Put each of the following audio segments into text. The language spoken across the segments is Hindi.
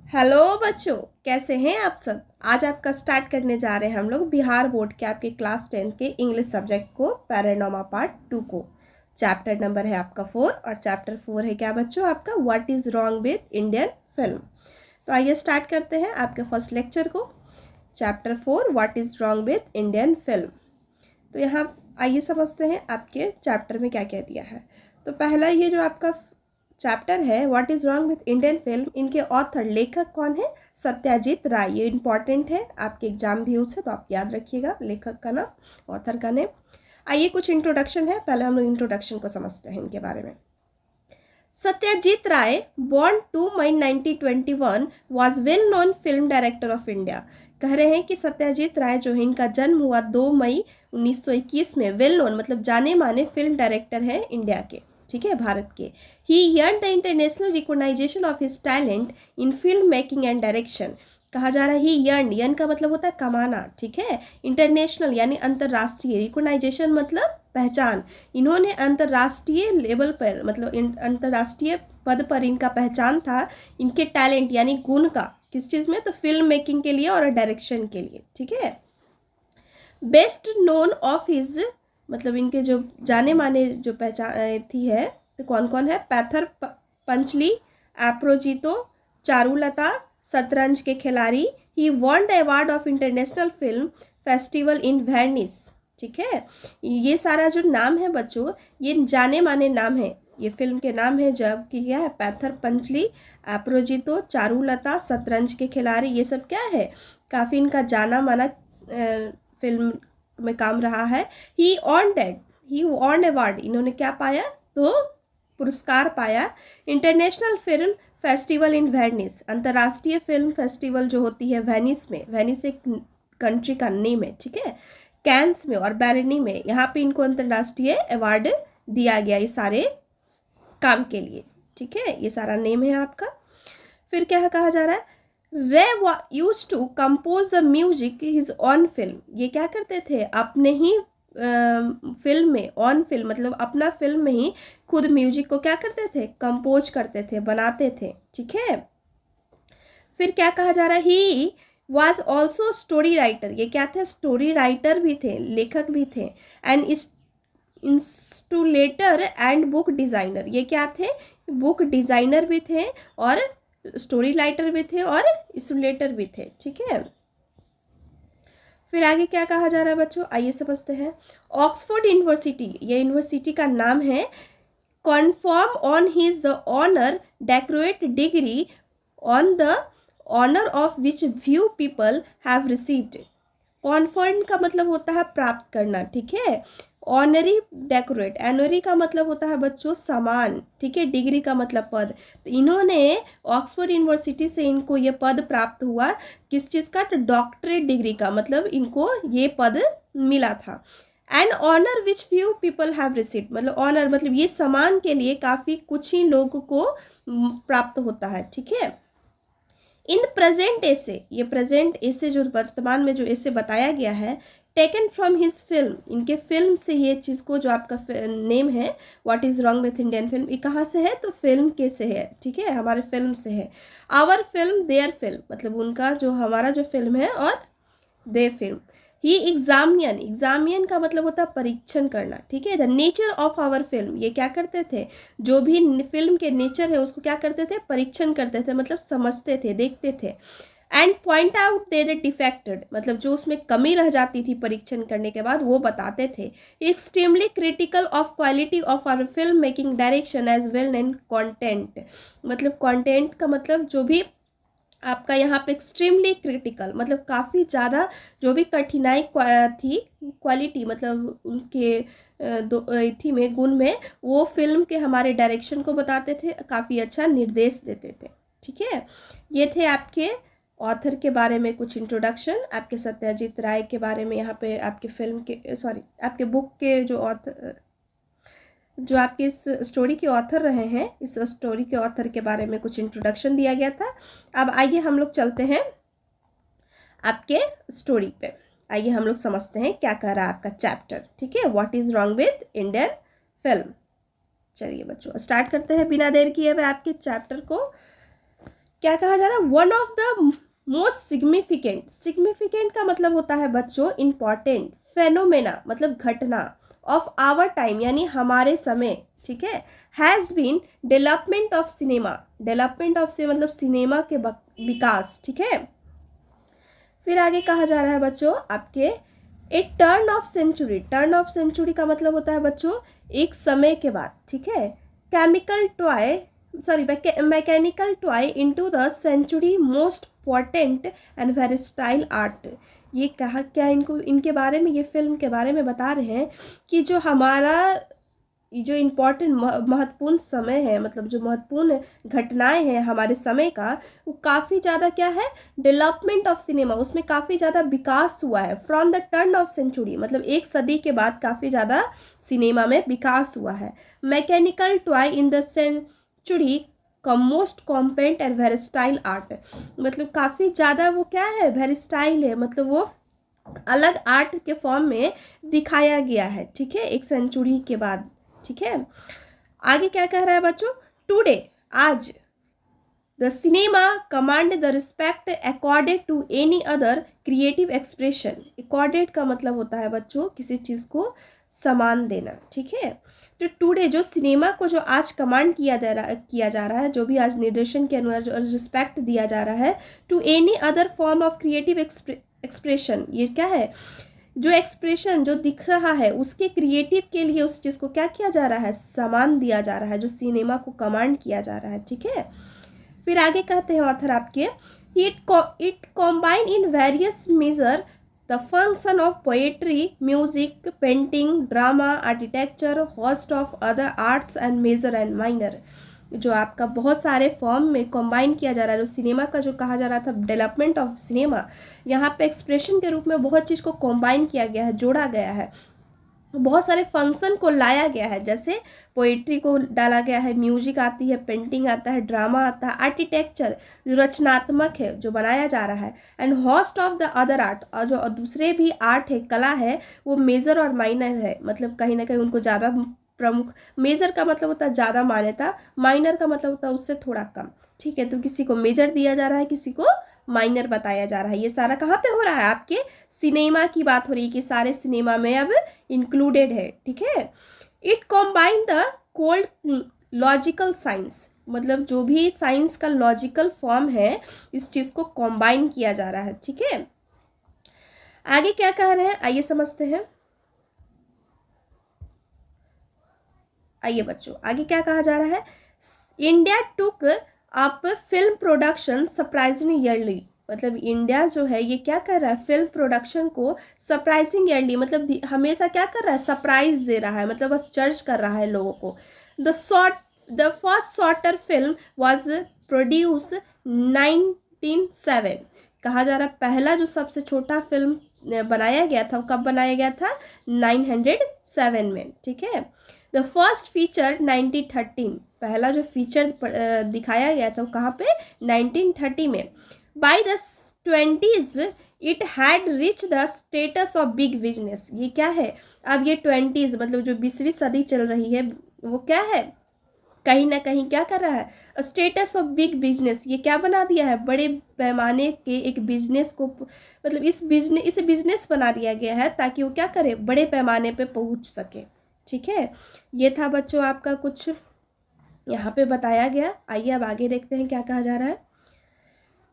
हेलो बच्चों, कैसे हैं आप सब। आज आपका स्टार्ट करने जा रहे हैं हम लोग बिहार बोर्ड के आपके क्लास 10 के इंग्लिश सब्जेक्ट को पैरानॉर्मा पार्ट 2 को। चैप्टर नंबर है आपका 4 और चैप्टर 4 है क्या बच्चों आपका what is wrong with Indian film. तो आइए स्टार्ट करते हैं आपके फर्स्ट लेक्चर को। Chapter 4 what is wrong with Indian film. तो यहाँ आइए समझते हैं आपके चैप्टर में क्या क्या दिया है। तो पहला ये जो आपका चैप्टर है what is wrong with Indian film, इनके ऑथर लेखक कौन है? सत्यजीत राय। ये इंपॉर्टेंट है, आपके एग्जाम भी उससे तो आप याद रखिएगा लेखक का नाम, ऑथर का नेम। आइए कुछ इंट्रोडक्शन है, पहले हम लोग इंट्रोडक्शन को समझते हैं इनके बारे में। Satyajit Ray born 2 May 1921 was well known film director of India. कह रहे हैं कि सत्यजीत राय जो है इनका जन्म हुआ 2 मई 1921 में। वेल नोन मतलब जाने माने फिल्म डायरेक्टर है इंडिया के, ठीक है, भारत के। ही earned the international recognition of his talent in film making and direction. कहा जा रहा है ही earned, earn का मतलब होता है कमाना, ठीक है। इंटरनेशनल यानी अंतर्राष्ट्रीय, रिकॉग्नाइजेशन मतलब पहचान। इन्होंने अंतर्राष्ट्रीय लेवल पर मतलब अंतर्राष्ट्रीय पद पर इनका पहचान था इनके टैलेंट यानी गुण का। किस चीज़ में? तो फिल्म मेकिंग के लिए और डायरेक्शन के लिए, ठीक है। बेस्ट नोन ऑफ हिज मतलब इनके जो जाने माने जो पहचान थी है तो कौन कौन है? पैथर Panchli, एप्रोजितो, Charulata, Shatranj Ke Khiladi. He won the award of international film festival in Venice, ठीक है। ये सारा जो नाम है बच्चों, ये जाने माने नाम है, ये फिल्म के नाम है। जब कि क्या है? पैथर पंचली, एप्रोजितो, चारुलता, शतरंज के खिलाड़ी, ये सब क्या है? काफ़ी इनका जाना माना फिल्म में काम रहा है। ही ऑन अवार्ड, इन्होंने क्या पाया? तो पुरस्कार पाया। International film festival in Venice, अंतर्राष्ट्रीय फिल्म फेस्टिवल जो होती है वेनिस में, वेनिस एक कंट्री का नेम है, ठीक है। कैंस में और बैरनी में, यहाँ पे इनको अंतर्राष्ट्रीय अवार्ड दिया गया इस सारे काम के लिए, ठीक है। ये सारा नेम है आपका। फिर क्या कहा जा रहा है? Ray use to compose the music his own film. ये क्या करते थे? अपने ही फिल्म में, ऑन फिल्म मतलब अपना फिल्म में ही खुद म्यूजिक को क्या करते थे? कंपोज करते थे, बनाते थे, ठीक है। फिर क्या कहा जा रहा है? He was also story writer. ये क्या थे? स्टोरी राइटर भी थे, लेखक भी थे। And illustrator and book designer. ये क्या थे? बुक डिज़ाइनर भी थे और स्टोरी राइटर भी थे और इंस्टूलेटर भी थे, ठीक है। फिर आगे क्या कहा जा रहा है बच्चों, आइए समझते हैं। ऑक्सफोर्ड यूनिवर्सिटी, ये यूनिवर्सिटी का नाम है। Confirm on his the honour decorate degree on the honour of which few people have received. Confirm का मतलब होता है प्राप्त करना, ठीक है। ऑनरी डेकोरेट, ऑनरी का मतलब होता है बच्चों सम्मान, ठीक है। डिग्री का मतलब पद। तो इन्होंने ऑक्सफोर्ड यूनिवर्सिटी से इनको ये पद प्राप्त हुआ, किस चीज़ का? तो डॉक्टरेट डिग्री का, मतलब इनको ये पद मिला था। And honour which few people have received, मतलब ऑनर मतलब ये सम्मान के लिए काफ़ी कुछ ही लोगों को प्राप्त होता है, ठीक है। इन प्रेजेंट एसे, ये प्रेजेंट एसे जो वर्तमान में जो एसे बताया गया है, टेकन फ्रॉम हिज फिल्म, इनके फिल्म से ये चीज़ को जो आपका नेम है what is wrong with Indian film, ये कहाँ से है? तो फिल्म के से है, ठीक है, हमारे फिल्म से है। आवर फिल्म देयर फिल्म मतलब उनका जो हमारा जो फिल्म है और दे फिल्म। ही एग्जामियन, एग्जामियन का मतलब होता है परीक्षण करना, ठीक है। The nature of our film, ये क्या करते थे? जो भी फिल्म के नेचर है उसको क्या करते थे? परीक्षण करते थे, मतलब समझते थे, देखते थे। And point out their defected, मतलब जो उसमें कमी रह जाती थी परीक्षण करने के बाद वो बताते थे। Extremely critical of quality of our film making direction as well and content, मतलब कंटेंट का मतलब जो भी आपका यहाँ पे एक्सट्रीमली क्रिटिकल मतलब काफ़ी ज़्यादा जो भी कठिनाई थी, क्वालिटी मतलब उनके थी में, गुण में, वो फिल्म के हमारे डायरेक्शन को बताते थे, काफ़ी अच्छा निर्देश देते थे, ठीक है। ये थे आपके ऑथर के बारे में कुछ इंट्रोडक्शन, आपके सत्यजीत राय के बारे में। यहाँ पे आपके फिल्म के आपके बुक के जो ऑथर, जो आपके इस स्टोरी के ऑथर रहे हैं, इस स्टोरी के ऑथर के बारे में कुछ इंट्रोडक्शन दिया गया था। अब आइए हम लोग चलते हैं आपके स्टोरी पे। आइए हम लोग समझते हैं क्या कह रहा है आपका चैप्टर, ठीक है। What is wrong with Indian film. चलिए बच्चों स्टार्ट करते हैं बिना देर किए हुए आपके चैप्टर को। क्या कहा जा रहा है, one of the most significant, significant का मतलब होता है बच्चों इम्पॉर्टेंट, फेनोमेना मतलब घटना, ऑफ आवर टाइम यानी हमारे समय, ठीक है, has been development of cinema, development of से मतलब सिनेमा के विकास, ठीक है। फिर आगे कहा जा रहा है बच्चों आपके a turn of century, turn of century का मतलब होता है बच्चों एक समय के बाद, ठीक है, chemical toy sorry mechanical toy into the century most potent and versatile art. ये कहा क्या, इनको इनके बारे में, ये फिल्म के बारे में बता रहे हैं कि जो हमारा जो इम्पोर्टेंट महत्वपूर्ण समय है, मतलब जो महत्वपूर्ण घटनाएं हैं हमारे समय का, वो काफ़ी ज़्यादा क्या है, डेवलपमेंट ऑफ सिनेमा, उसमें काफ़ी ज़्यादा विकास हुआ है। From the turn of century मतलब एक सदी के बाद काफ़ी ज़्यादा सिनेमा में विकास हुआ है। Mechanical toy in the century का most competent and versatile art, मतलब काफ़ी ज़्यादा वो क्या है, वेरिस्टाइल है, मतलब वो अलग आर्ट के फॉर्म में दिखाया गया है, ठीक है, एक सेंचुरी के बाद, ठीक है। आगे क्या कह रहा है बच्चों, टुडे आज the cinema command the respect accorded to any other creative expression. Accorded का मतलब होता है बच्चों किसी चीज़ को सम्मान देना, ठीक है। तो टुडे जो सिनेमा को जो आज कमांड किया जा रहा है, जो भी आज निर्देशन के अनुसार जो रिस्पेक्ट दिया जा रहा है, to any other form of creative expression, ये क्या है, जो एक्सप्रेशन जो दिख रहा है उसके क्रिएटिव के लिए उस चीज़ को क्या किया जा रहा है, सम्मान दिया जा रहा है, जो सिनेमा को कमांड किया जा रहा है, ठीक है। फिर आगे कहते हैं ऑथर आपके, it combine in various measure the function of poetry, music, painting, drama, architecture, host of other arts and major and minor. जो आपका बहुत सारे फॉर्म में कंबाइन किया जा रहा है, जो सिनेमा का जो कहा जा रहा था डेवलपमेंट ऑफ सिनेमा, यहाँ पे एक्सप्रेशन के रूप में बहुत चीज़ को कंबाइन किया गया है, जोड़ा गया है, बहुत सारे फंक्शन को लाया गया है, जैसे पोइट्री को डाला गया है, म्यूजिक आती है, पेंटिंग आता है, ड्रामा आता है, आर्किटेक्चर जो रचनात्मक है जो बनाया जा रहा है, and host of the other art, और जो दूसरे भी आर्ट है, कला है, वो मेजर और माइनर है, मतलब कहीं ना कहीं उनको ज़्यादा प्रमुख, मेजर का मतलब होता है ज़्यादा मान्यता, माइनर का मतलब होता है उससे थोड़ा कम, ठीक है। तो किसी को मेजर दिया जा रहा है, किसी को माइनर बताया जा रहा है। ये सारा कहाँ पे हो रहा है, आपके सिनेमा की बात हो रही है कि सारे सिनेमा में अब इंक्लूडेड है, ठीक है। It combine the cold logical science, मतलब जो भी साइंस का लॉजिकल फॉर्म है, इस चीज़ को कॉम्बाइन किया जा रहा है, ठीक है। आगे क्या कह रहे हैं, आइए समझते हैं। आइए बच्चों, आगे क्या कहा जा रहा है, India took up film production surprising yearly, मतलब इंडिया जो है ये क्या कर रहा है, फिल्म प्रोडक्शन को सरप्राइजिंग ईयरली, मतलब हमेशा क्या कर रहा है, सरप्राइज दे रहा है, मतलब बस चर्च कर रहा है लोगों को। The first shorter film was produce 1907, कहा जा रहा है पहला जो सबसे छोटा फिल्म बनाया गया था, वो कब बनाया गया था, 907 में, ठीक है। द फर्स्ट फीचर 1913, पहला जो फीचर दिखाया गया था वो कहाँ पे, 1930 में। By the 20s it had rich the status of big business, ये क्या है, अब ये 20s मतलब जो 20वीं सदी चल रही है, वो क्या है, कहीं ना कहीं क्या कर रहा है, स्टेटस ऑफ बिग बिजनेस, ये क्या बना दिया है, बड़े पैमाने के एक बिजनेस को, मतलब इसे बिजनेस बना दिया गया है ताकि वो क्या करे, बड़े पैमाने पे पहुंच सके, ठीक है। ये था बच्चों आपका कुछ यहाँ पे बताया गया। आइए अब आगे देखते हैं क्या कहा जा रहा है।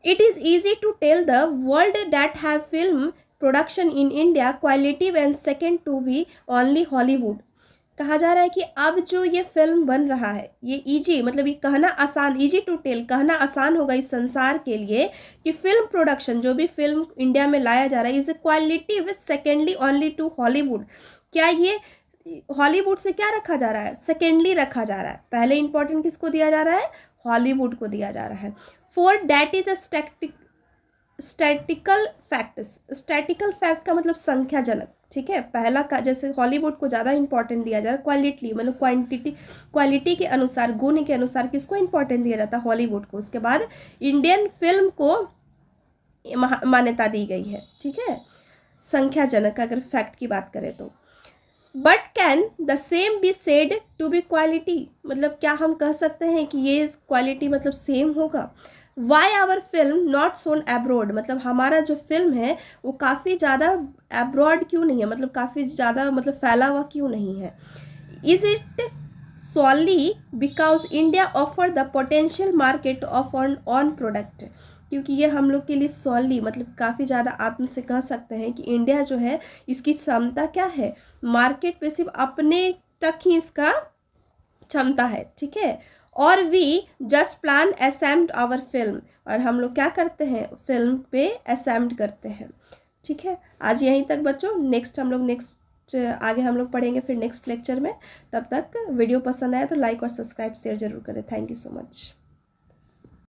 It is easy to tell the world that have film production in India qualitative and second to be only Hollywood, कहा जा रहा है कि अब जो ये फिल्म बन रहा है, ये इजी मतलब ये कहना आसान, इजी टू टेल कहना आसान होगा इस संसार के लिए कि फिल्म प्रोडक्शन जो भी फिल्म इंडिया में लाया जा रहा है is qualitative secondly only to Hollywood, क्या ये हॉलीवुड से क्या रखा जा रहा है, सेकेंडली रखा जा रहा है, पहले इंपॉर्टेंट किसको दिया जा रहा है, हॉलीवुड को दिया जा रहा है। Four that is a statistical fact, statistical fact का मतलब संख्याजनक, ठीक है। पहला का जैसे हॉलीवुड को ज़्यादा इंपॉर्टेंट दिया जा रहा है, क्वालिटी मतलब क्वालिटी के अनुसार, गुण के अनुसार किसको इंपॉर्टेंट दिया जाता है, हॉलीवुड को। उसके बाद इंडियन फिल्म को मान्यता दी गई है, ठीक है, संख्याजनक अगर फैक्ट की बात करें तो। But can the same be said to be quality, मतलब क्या हम कह सकते हैं कि ये क्वालिटी मतलब सेम होगा, why our film not shown abroad, मतलब हमारा जो फिल्म है वो काफ़ी ज़्यादा एब्रॉड क्यों नहीं है, मतलब काफ़ी ज़्यादा मतलब फैला हुआ क्यों नहीं है। Is it सॉली because India offer the potential market of on product, क्योंकि ये हम लोग के लिए सॉली मतलब काफ़ी ज़्यादा आत्म से कह सकते हैं कि इंडिया जो है इसकी क्षमता क्या है, मार्केट पे सिर्फ अपने तक ही इसका क्षमता है, ठीक है। और we just plan attempt our film, और हम लोग क्या करते हैं, फिल्म पे असेम्प्ट करते हैं, ठीक है। आज यहीं तक बच्चों, नेक्स्ट आगे हम लोग पढ़ेंगे फिर नेक्स्ट लेक्चर में। तब तक वीडियो पसंद आए तो लाइक और सब्सक्राइब शेयर जरूर करें। Thank you so much.